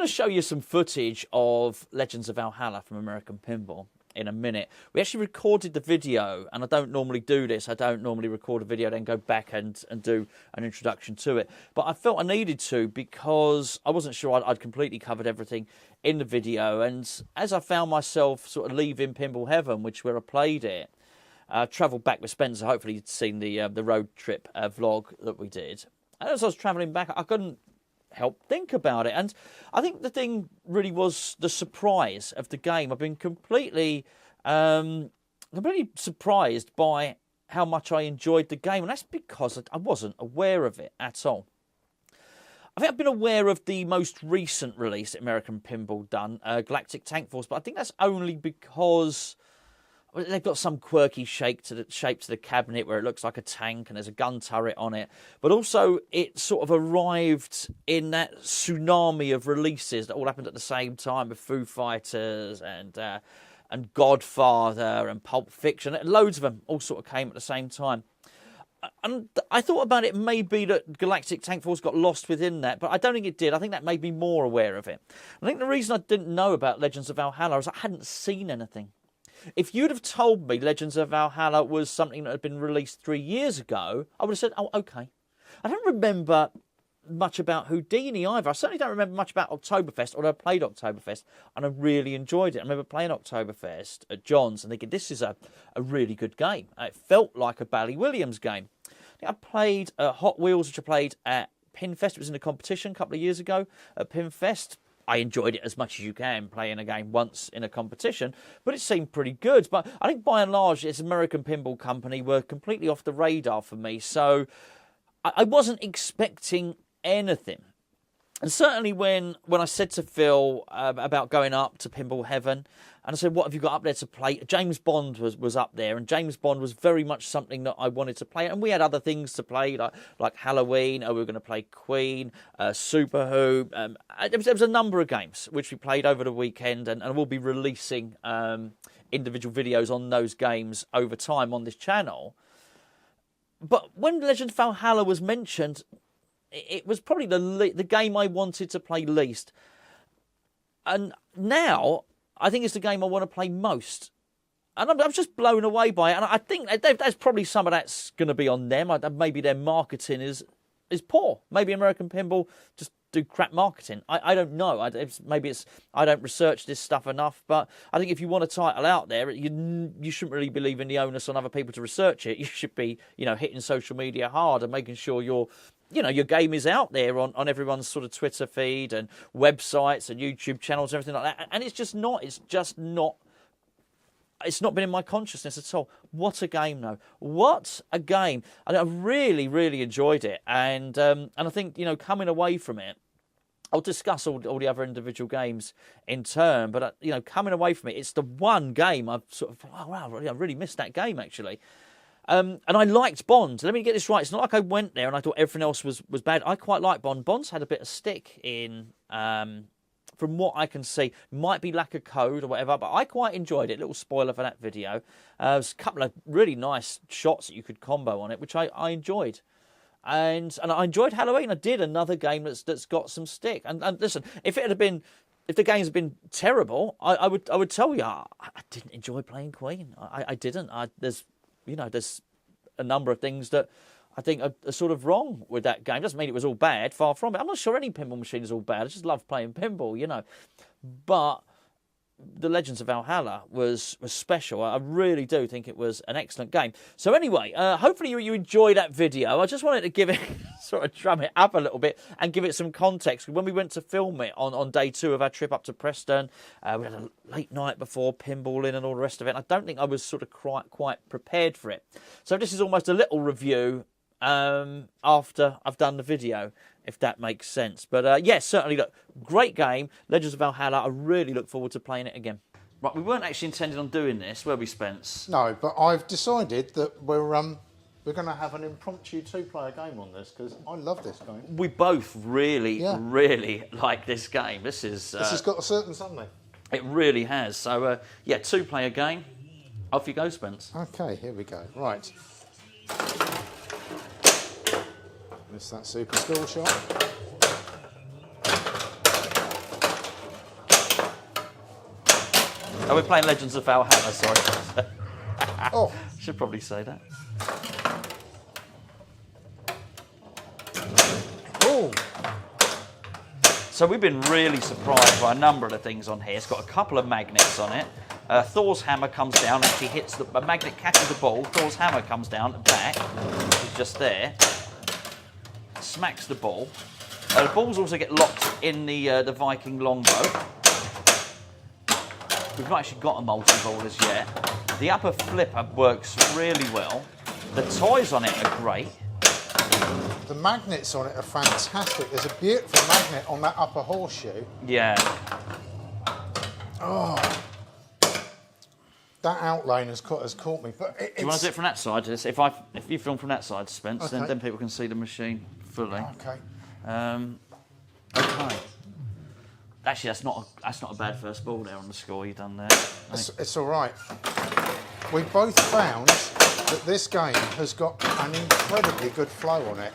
going to show you some footage of Legends of Valhalla from American Pinball in a minute. We actually recorded the video, and I don't normally do this. I don't normally record a video, then go back and do an introduction to it. But I felt I needed to because I wasn't sure I'd completely covered everything in the video. And as I found myself sort of leaving Pinball Heaven, which is where I played it, travelled back with Spencer. Hopefully you'd seen the road trip vlog that we did. And as I was travelling back, I couldn't help think about it. And I think the thing really was the surprise of the game. I've been completely surprised by how much I enjoyed the game. And that's because I wasn't aware of it at all. I think I've been aware of the most recent release that American Pinball done, Galactic Tank Force, but I think that's only because they've got some quirky shape to the cabinet where it looks like a tank and there's a gun turret on it. But also it sort of arrived in that tsunami of releases that all happened at the same time with Foo Fighters and Godfather and Pulp Fiction. Loads of them all sort of came at the same time. And I thought about it, maybe that Galactic Tank Force got lost within that, but I don't think it did. I think that made me more aware of it. I think the reason I didn't know about Legends of Valhalla is I hadn't seen anything. If you'd have told me Legends of Valhalla was something that had been released 3 years ago, I would have said, oh, okay. I don't remember much about Houdini either. I certainly don't remember much about Oktoberfest, although I played Oktoberfest and I really enjoyed it. I remember playing Oktoberfest at John's and thinking, this is a really good game. It felt like a Bally Williams game. I played Hot Wheels, which I played at Pinfest. It was in a competition a couple of years ago at Pinfest. I enjoyed it as much as you can playing a game once in a competition, but it seemed pretty good. But I think by and large, this American Pinball Company were completely off the radar for me, so I wasn't expecting anything. And certainly when I said to Phil about going up to Pinball Heaven, and I said, what have you got up there to play? James Bond was up there, and James Bond was very much something that I wanted to play. And we had other things to play, like Halloween, we were going to play Queen, Super Hoop. There was a number of games which we played over the weekend, and we'll be releasing individual videos on those games over time on this channel. But when Legend of Valhalla was mentioned, it was probably the game I wanted to play least. And now I think it's the game I want to play most. And I'm just blown away by it. And I think that's probably some of that's going to be on them. Maybe their marketing is poor. Maybe American Pinball just do crap marketing. I don't know. Maybe it's I don't research this stuff enough. But I think if you want a title out there, you shouldn't really be leaving the onus on other people to research it. You should be, hitting social media hard and making sure your game is out there on everyone's sort of Twitter feed and websites and YouTube channels and everything like that. And it's not been in my consciousness at all. What a game, though. What a game. I really, really enjoyed it. And I think, coming away from it, I'll discuss all the other individual games in turn. But, coming away from it, it's the one game I've sort of, oh, wow, I really missed that game, actually. And I liked Bond. Let me get this right. It's not like I went there and I thought everything else was bad. I quite like Bond. Bond's had a bit of stick in, from what I can see. Might be lack of code or whatever, but I quite enjoyed it. Little spoiler for that video. There's a couple of really nice shots that you could combo on it, which I enjoyed. And I enjoyed Halloween. I did another game that's got some stick. And listen, if the games had been terrible, I would tell you I didn't enjoy playing Queen. I didn't. There's a number of things that I think are sort of wrong with that game. Doesn't mean it was all bad, far from it. I'm not sure any pinball machine is all bad. I just love playing pinball, But the Legends of Valhalla was special. I really do think it was an excellent game. So anyway, hopefully you enjoyed that video. I just wanted to give it, sort of drum it up a little bit and give it some context. When we went to film it on day 2 of our trip up to Preston, we had a late night before pinballing and all the rest of it. I don't think I was sort of quite prepared for it. So this is almost a little review after I've done the video, if that makes sense. But yes, certainly, look, great game, Legends of Valhalla. I really look forward to playing it again. Right, we weren't actually intending on doing this, were we, Spence? No, but I've decided that we're going to have an impromptu 2-player game on this because I love this game. We both really like this game. This has got a certain something. It really has. So, 2-player game. Off you go, Spence. Okay, here we go. Right. Miss that super school shot. Oh, we're playing Legends of Valhalla, sorry. Oh. Should probably say that. Oh. So we've been really surprised by a number of the things on here. It's got a couple of magnets on it. Thor's hammer comes down, actually hits the magnet, catches the ball. Thor's hammer comes down and back, which is just there. Smacks the ball. The balls also get locked in the Viking longbow. We've not actually got a multi-ball as yet. The upper flipper works really well. The toys on it are great. The magnets on it are fantastic. There's a beautiful magnet on that upper horseshoe. Yeah. Oh. That outline has caught me. But Do you want to do it from that side? If you film from that side, Spence, okay. then people can see the machine fully. Okay. Okay. Actually, that's not a bad first ball there on the score you've done there. It's all right. We both found that this game has got an incredibly good flow on it,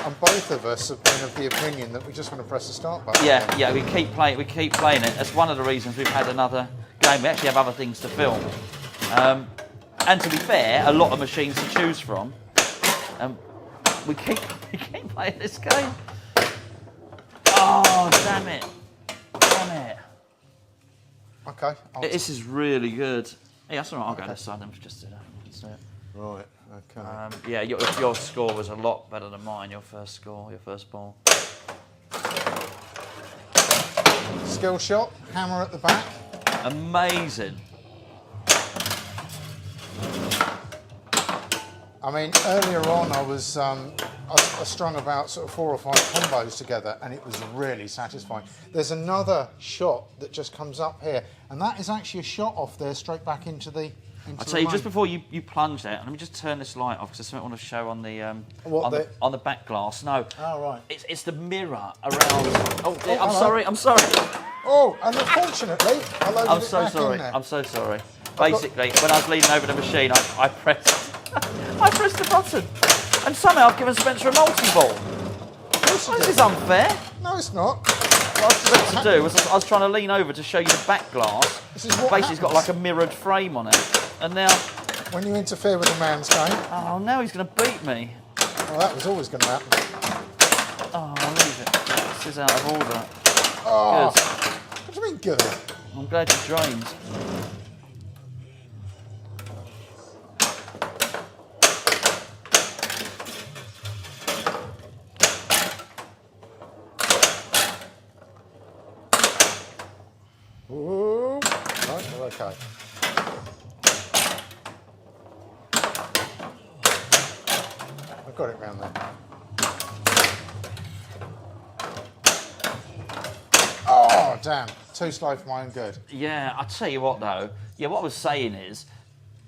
and both of us have been of the opinion that we just want to press the start button. Yeah, we keep playing it. That's one of the reasons we've had another game. We actually have other things to film, and to be fair, a lot of machines to choose from. We keep playing this game. Oh, damn it! Okay. This is really good. Yeah, that's all right. I'll go this side. Then just do that. Let's do it. Right. Okay. Yeah, your score was a lot better than mine. Your first ball. Skill shot. Hammer at the back. Amazing. I mean, earlier on, I strung about sort of 4 or 5 combos together, and it was really satisfying. There's another shot that just comes up here, and that is actually a shot off there, straight back into the. I'll tell you, just before you plunge there, let me just turn this light off because there's something I want to show on the on the back glass. No, oh right, it's the mirror around. Oh, dear, I'm sorry. Oh, and unfortunately, I'm so sorry. Basically, when I was leaning over the machine, I pressed the button, and somehow I've given Spencer a multi-ball. This is unfair. No, it's not. What I was meant to do was I was trying to lean over to show you the back glass. Basically, it's got like a mirrored frame on it, and now when you interfere with a man's game. Oh, now he's going to beat me. Well, that was always going to happen. Oh, I'll leave it. This is out of order. Oh, good. What do you mean good? I'm glad you drained. Ooh. Right, well, okay. I've got it round there. Oh, damn. Too slow for my own good. Yeah, I'll tell you what though. Yeah, what I was saying is...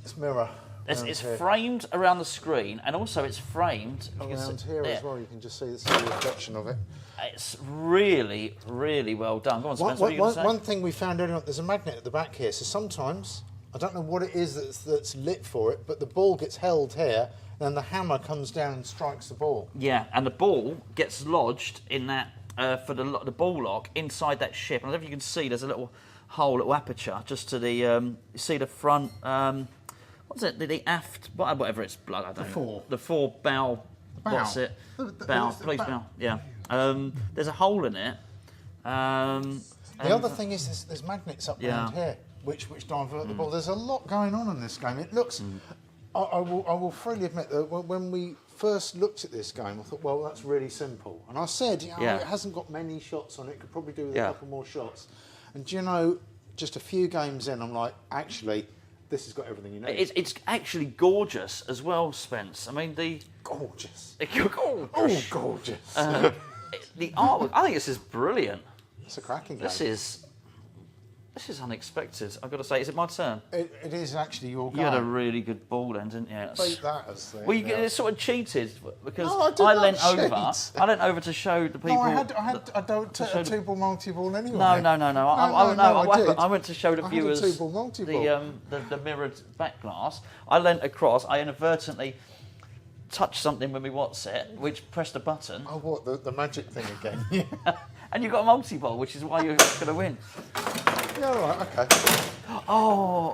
It's mirror. It's framed around the screen, and also it's framed... Around here as well, you can just see the reflection of it. It's really, really well done. Go on, Spencer, what are you going to say? One thing we found earlier on, there's a magnet at the back here, so sometimes, I don't know what it is that's lit for it, but the ball gets held here, and then the hammer comes down and strikes the ball. Yeah, and the ball gets lodged in that, for the ball lock, inside that ship. And I don't know if you can see, there's a little hole, little aperture, just to the, you see the front, what's it, the aft, whatever it's, I don't know. Fore. The fore bow, what's it? Bow, please bow, yeah. There's a hole in it. The other thing is there's magnets up around here, which divert the ball. There's a lot going on in this game. It looks. I will freely admit that when we first looked at this game, I thought, well, that's really simple. And I said, it hasn't got many shots on it. Could probably do with a couple more shots. And do you know, just a few games in, I'm like, actually, this has got everything you need. It's actually gorgeous as well, Spence. I mean, gorgeous. Gorgeous. Oh, gorgeous. The artwork, I think this is brilliant. It's a cracking game. This is unexpected, I've got to say. Is it my turn? It is actually your game. You had a really good ball then, didn't you? Beat that as the... Well, you sort of cheated because no, I leant over to show the people... No, I don't take a two-ball multi-ball anyway. No. I went to show the viewers the mirrored back glass. I leant across, I inadvertently touched something when we watched it, which pressed a button. Oh, what, the magic thing again? Yeah. And you got a multi-ball, which is why you're going to win. Yeah, all right, okay. Oh,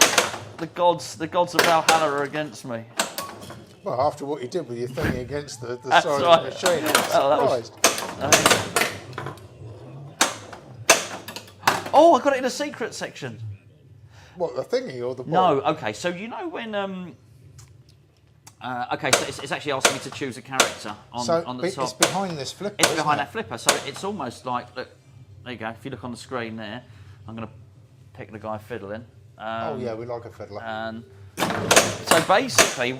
the gods of Valhalla are against me. Well, after what you did with your thingy against the That's side right. of the machine, I'm surprised. Oh, I got it in a secret section. What, the thingy or the ball? No, okay, so you know when... okay, so it's actually asking me to choose a character on the top. It's behind this flipper, It's behind that flipper, so it's almost like... Look, there you go, if you look on the screen there, I'm going to pick the guy fiddling. Oh yeah, we like a fiddler. And so basically,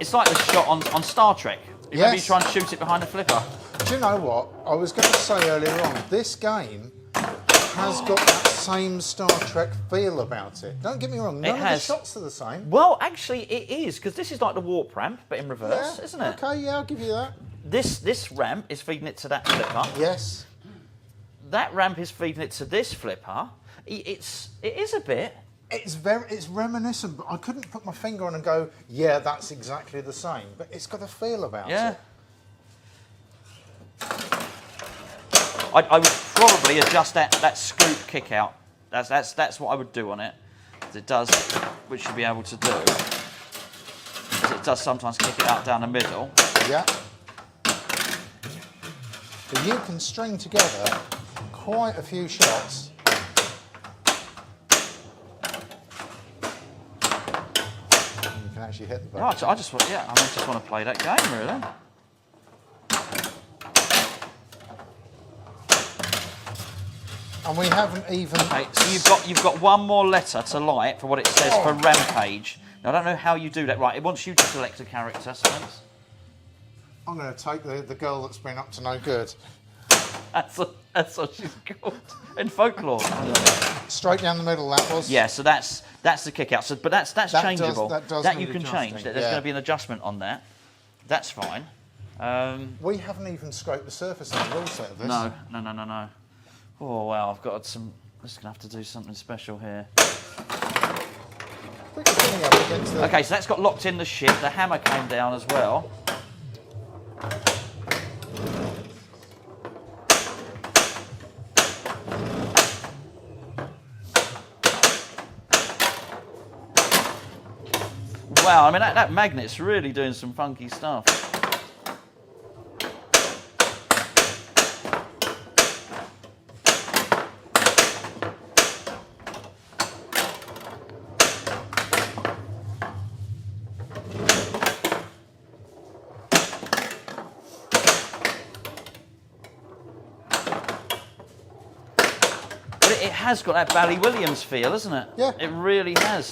it's like the shot on Star Trek. You remember you try and shoot it behind the flipper? Do you know what? I was going to say earlier on, this game has got that same Star Trek feel about it. Don't get me wrong, none of the shots are the same. Well, actually it is, because this is like the warp ramp, but in reverse, isn't it? Okay, yeah, I'll give you that. This ramp is feeding it to that flipper. Yes. That ramp is feeding it to this flipper. It is a bit. It's reminiscent, but I couldn't put my finger on and go, yeah, that's exactly the same. But it's got a feel about it. I would probably adjust that scoop kick out. That's what I would do on it. It does, which you'll be able to do. It does sometimes kick it out down the middle. Yeah. But you can string together quite a few shots. You can actually hit the button. No, I just want to play that game really. And we haven't even... Okay, so you've got one more letter to light for what it says for Rampage. Now, I don't know how you do that. Right, it wants you to select a character, Spence. I'm going to take the girl that's been up to no good. That's what she's called in folklore. Straight down the middle, that was. Yeah, so that's the kick out. So, but that's changeable. That you can change. There's going to be an adjustment on that. That's fine. We haven't even scraped the surface of the rule set of this. No. Oh wow, I've got some. I'm just going to have to do something special here. Okay, so that's got locked in the ship. The hammer came down as well. Wow, I mean that magnet's really doing some funky stuff. But it has got that Bally Williams feel, hasn't it? Yeah. It really has.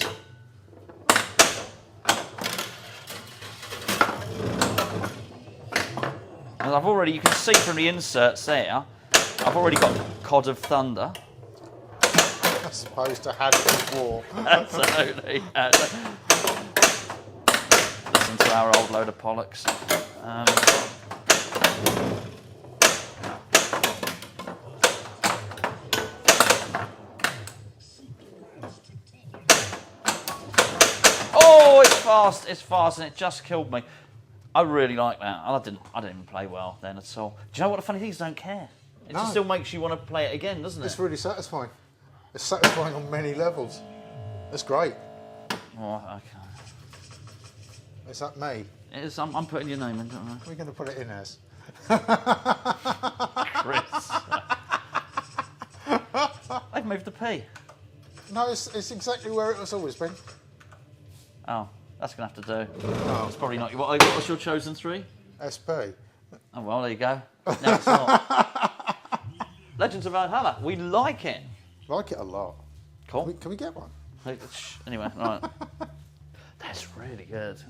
And I've already, you can see from the inserts there, I've already got Cod of Thunder. As opposed to Had of War. Absolutely. Listen to our old load of Pollux. Oh, it's fast, and it just killed me. I really like that. I didn't even play well then at all. Do you know what the funny thing is? I don't care. It just still makes you want to play it again, doesn't it? It's really satisfying. It's satisfying on many levels. That's great. Oh, okay. Is that me? It is, I'm putting your name in, don't I? We're going to put it in as. Chris. They've moved the P. No, it's exactly where it has always been. Oh, that's going to have to do. Oh. It's probably not. What was your chosen three? SP. Oh, well, there you go. No, it's not. Legends of Valhalla. We like it. Like it a lot. Cool. Can we get one? Anyway, right. That's really good.